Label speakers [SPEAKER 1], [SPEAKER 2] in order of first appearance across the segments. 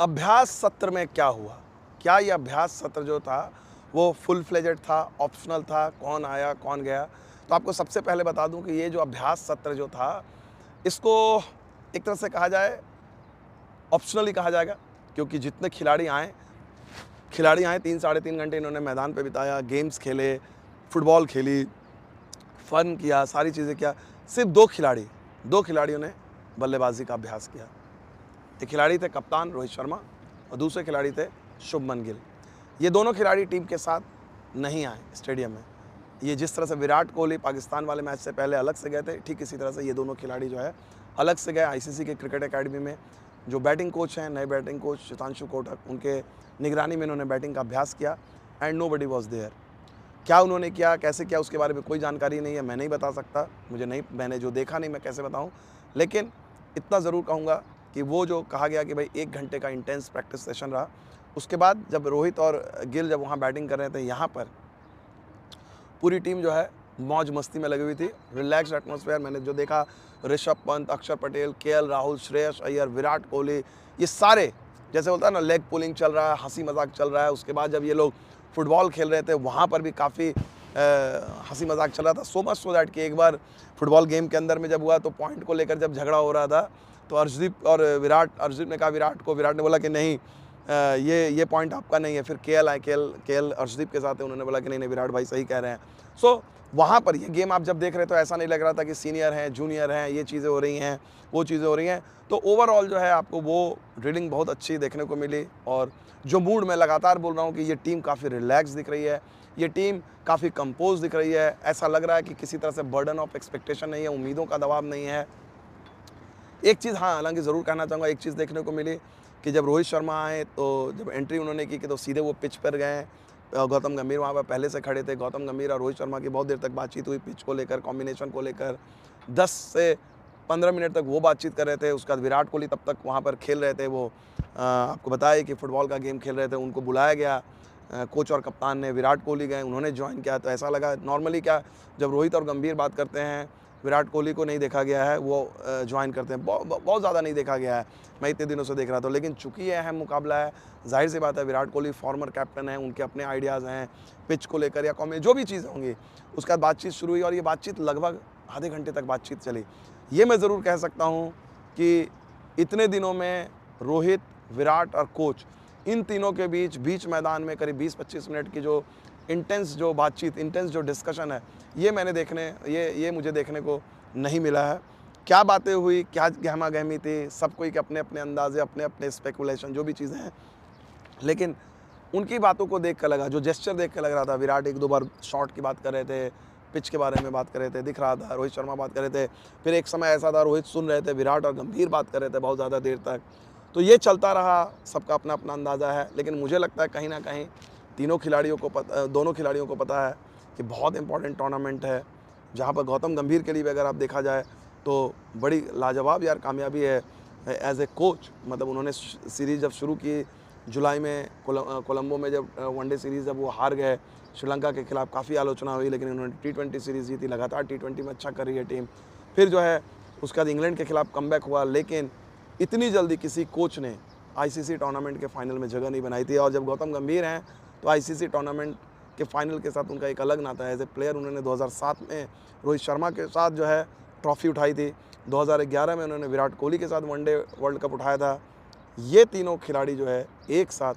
[SPEAKER 1] अभ्यास सत्र में क्या हुआ? क्या ये अभ्यास सत्र जो था वो फुल फ्लेजेड था, ऑप्शनल था, कौन आया, कौन गया? तो आपको सबसे पहले बता दूँ कि ये जो अभ्यास सत्र जो था, इसको एक तरह से कहा जाए ऑप्शनल ही कहा जाएगा, क्योंकि जितने खिलाड़ी आए 3 साढ़े 3 घंटे इन्होंने मैदान पे बिताया, गेम्स खेले, फुटबॉल खेली, फ़न किया, सारी चीज़ें किया। सिर्फ़ 2 खिलाड़ियों ने बल्लेबाज़ी का अभ्यास किया। एक खिलाड़ी थे कप्तान रोहित शर्मा और दूसरे खिलाड़ी थे शुभमन गिल। ये दोनों खिलाड़ी टीम के साथ नहीं आए स्टेडियम में। ये जिस तरह से विराट कोहली पाकिस्तान वाले मैच से पहले अलग से गए थे, ठीक इसी तरह से ये दोनों खिलाड़ी जो है अलग से गए आईसीसी के क्रिकेट अकेडमी में। जो बैटिंग कोच हैं, नए बैटिंग कोच शतांशु कोटक, उनके निगरानी में इन्होंने बैटिंग का अभ्यास किया एंड नोबडी वाज देयर। क्या उन्होंने किया, कैसे किया, उसके बारे में कोई जानकारी नहीं है, मैं नहीं बता सकता, मैंने जो देखा नहीं मैं कैसे बताऊँ। लेकिन इतना ज़रूर कहूँगा कि वो जो कहा गया कि भाई 1 घंटे का इंटेंस प्रैक्टिस सेशन रहा, उसके बाद जब रोहित और गिल जब वहाँ बैटिंग कर रहे थे, यहाँ पर पूरी टीम जो है मौज मस्ती में लगी हुई थी, रिलैक्स्ड एटमॉस्फेयर। मैंने जो देखा, ऋषभ पंत, अक्षर पटेल, केएल राहुल, श्रेयस अय्यर, विराट कोहली, ये सारे जैसे होता है ना लेग पुलिंग चल रहा है, हंसी मजाक चल रहा है। उसके बाद जब ये लोग फुटबॉल खेल रहे थे, वहाँ पर भी काफ़ी हंसी मजाक चल रहा था। सो मच सो दैट कि एक बार फुटबॉल गेम के अंदर में जब हुआ तो पॉइंट को लेकर जब झगड़ा हो रहा था, तो अर्शदीप ने कहा विराट को, विराट ने बोला कि नहीं, ये पॉइंट आपका नहीं है। फिर केएल अर्शदीप के साथ है, उन्होंने बोला कि नहीं विराट भाई सही कह रहे हैं। सो वहाँ पर ये गेम आप जब देख रहे तो ऐसा नहीं लग रहा था कि सीनियर हैं, जूनियर हैं, ये चीज़ें हो रही हैं, वो चीज़ें हो रही हैं। तो ओवरऑल जो है आपको वो रीडिंग बहुत अच्छी देखने को मिली। और जो मूड मैं लगातार बोल रहा हूँ कि ये टीम काफ़ी रिलैक्स दिख रही है, ये टीम काफ़ी कंपोज दिख रही है। ऐसा लग रहा है कि किसी तरह से बर्डन ऑफ एक्सपेक्टेशन नहीं है, उम्मीदों का दबाव नहीं है। एक चीज़ हाँ, हालाँकि ज़रूर कहना चाहूँगा, एक चीज़ देखने को मिली कि जब रोहित शर्मा आए तो जब एंट्री उन्होंने की कि तो सीधे वो पिच पर गए। गौतम गंभीर वहाँ पर पहले से खड़े थे। गौतम गंभीर और रोहित शर्मा की बहुत देर तक बातचीत हुई पिच को लेकर, कॉम्बिनेशन को लेकर। 10 से 15 मिनट तक वो बातचीत कर रहे थे। उसके बाद विराट कोहली तब तक वहाँ पर खेल रहे थे। वो आपको बताया कि फुटबॉल का गेम खेल रहे थे। उनको बुलाया गया कोच और कप्तान ने, विराट कोहली गए, उन्होंने ज्वाइन किया। तो ऐसा लगा नॉर्मली क्या, जब रोहित और गंभीर बात करते हैं, विराट कोहली को नहीं देखा गया है, वो ज्वाइन करते हैं। बहुत ज़्यादा नहीं देखा गया है, मैं इतने दिनों से देख रहा था। लेकिन चूँकि ये अहम मुकाबला है, ज़ाहिर सी बात है विराट कोहली फॉर्मर कैप्टन है, उनके अपने आइडियाज़ हैं पिच को लेकर या जो भी चीज़ें होंगी। उसके बाद बातचीत शुरू हुई और ये बातचीत लगभग आधे घंटे तक बातचीत चली। ये मैं ज़रूर कह सकता हूँ कि इतने दिनों में रोहित, विराट और कोच, इन तीनों के बीच मैदान में करीब 20-25 मिनट की जो इंटेंस जो बातचीत, इंटेंस जो डिस्कशन है, ये मुझे देखने को नहीं मिला है। क्या बातें हुई, क्या गहमा-गहमी थी, सब कोई के अपने-अपने अंदाज़े, अपने-अपने स्पेकुलेशन, जो भी चीज़ें हैं। लेकिन उनकी बातों को देख कर लगा, जो जेस्चर देख के लग रहा था, विराट 1-2 बार शॉट की बात कर रहे थे, पिच के बारे में बात कर रहे थे, दिख रहा था, रोहित शर्मा बात कर रहे थे। फिर एक समय ऐसा था रोहित सुन रहे थे, विराट और गंभीर बात कर रहे थे बहुत ज़्यादा देर तक। तो ये चलता रहा, सबका अपना-अपना अंदाज़ा है। लेकिन मुझे लगता है कहीं न कहीं दोनों खिलाड़ियों को पता है कि बहुत इंपॉर्टेंट टूर्नामेंट है, जहाँ पर गौतम गंभीर के लिए भी अगर आप देखा जाए तो बड़ी लाजवाब यार कामयाबी है एज़ ए कोच। मतलब उन्होंने सीरीज़ जब शुरू की जुलाई में कोलंबो में, जब वनडे सीरीज़ जब वो हार गए श्रीलंका के खिलाफ, काफ़ी आलोचना हुई, लेकिन उन्होंने टी20 सीरीज़ जीती, लगातार टी20 में अच्छा कर रही है टीम। फिर जो है उसके बाद इंग्लैंड के खिलाफ कमबैक हुआ। लेकिन इतनी जल्दी किसी कोच ने आईसीसी टूर्नामेंट के फाइनल में जगह नहीं बनाई थी। और जब गौतम गंभीर हैं तो आईसीसी टूर्नामेंट के फाइनल के साथ उनका एक अलग नाता है। एज ए प्लेयर उन्होंने 2007 में रोहित शर्मा के साथ जो है ट्रॉफ़ी उठाई थी, 2011 में उन्होंने विराट कोहली के साथ वनडे वर्ल्ड कप उठाया था। ये तीनों खिलाड़ी जो है एक साथ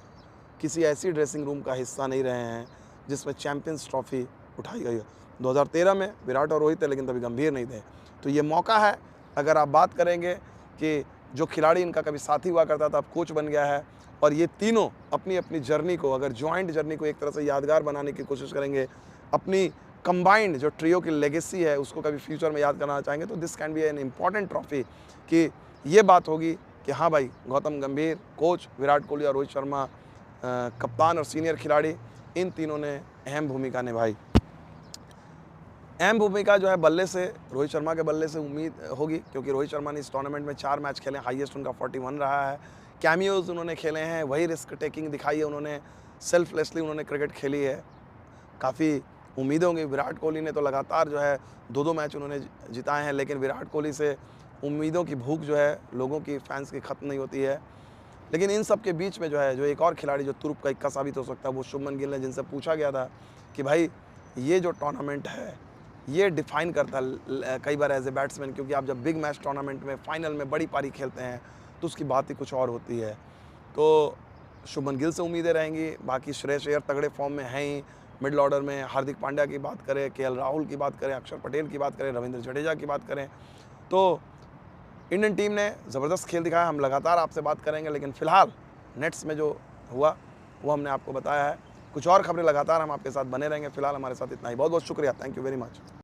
[SPEAKER 1] किसी ऐसी ड्रेसिंग रूम का हिस्सा नहीं रहे हैं जिसमें चैंपियंस ट्रॉफ़ी उठाई गई हो। 2013 में विराट और रोहित थे, लेकिन तभी गंभीर नहीं थे। तो ये मौका है, अगर आप बात करेंगे कि जो खिलाड़ी इनका कभी साथी हुआ करता था अब कोच बन गया है, और ये तीनों अपनी अपनी जर्नी को, अगर जॉइंट जर्नी को एक तरह से यादगार बनाने की कोशिश करेंगे, अपनी कंबाइंड जो ट्रियो की लेगेसी है उसको कभी फ्यूचर में याद करना चाहेंगे, तो this can be an important trophy. कि ये बात होगी कि हाँ भाई, गौतम गंभीर कोच, विराट कोहली और रोहित शर्मा कप्तान और सीनियर खिलाड़ी, इन तीनों ने अहम भूमिका निभाई। अहम भूमिका जो है बल्ले से, रोहित शर्मा के बल्ले से उम्मीद होगी, क्योंकि रोहित शर्मा ने इस टूर्नामेंट में 4 मैच खेले, हाईएस्ट उनका 41 रहा है। कैमियोज़ उन्होंने खेले हैं, वही रिस्क टेकिंग दिखाई है उन्होंने, सेल्फलेसली उन्होंने क्रिकेट खेली है। काफ़ी उम्मीदें होंगी। विराट कोहली ने तो लगातार जो है 2-2 मैच उन्होंने जिताए हैं, लेकिन विराट कोहली से उम्मीदों की भूख जो है लोगों की, फैंस की ख़त्म नहीं होती है। लेकिन इन सब के बीच में जो है, जो एक और खिलाड़ी जो तुरुप का इक्का साबित हो सकता है, वो शुभमन गिल है, जिनसे पूछा गया था कि भाई ये जो टूर्नामेंट है, ये डिफाइन करता है कई बार एज ए बैट्समैन, क्योंकि आप जब बिग मैच टूर्नामेंट में फाइनल में बड़ी पारी खेलते हैं तो उसकी बात ही कुछ और होती है। तो शुभमन गिल से उम्मीदें रहेंगी। बाकी श्रेयस अय्यर तगड़े फॉर्म में हैं ही। मिडिल ऑर्डर में हार्दिक पांड्या की बात करें, केएल राहुल की बात करें, अक्षर पटेल की बात करें, रविंद्र जडेजा की बात करें, तो इंडियन टीम ने ज़बरदस्त खेल दिखाया। हम लगातार आपसे बात करेंगे, लेकिन फ़िलहाल नेट्स में जो हुआ वो हमने आपको बताया है। कुछ और खबरें लगातार हम आपके साथ बने रहेंगे। फ़िलहाल हमारे साथ इतना ही। बहुत बहुत शुक्रिया। Thank you very much.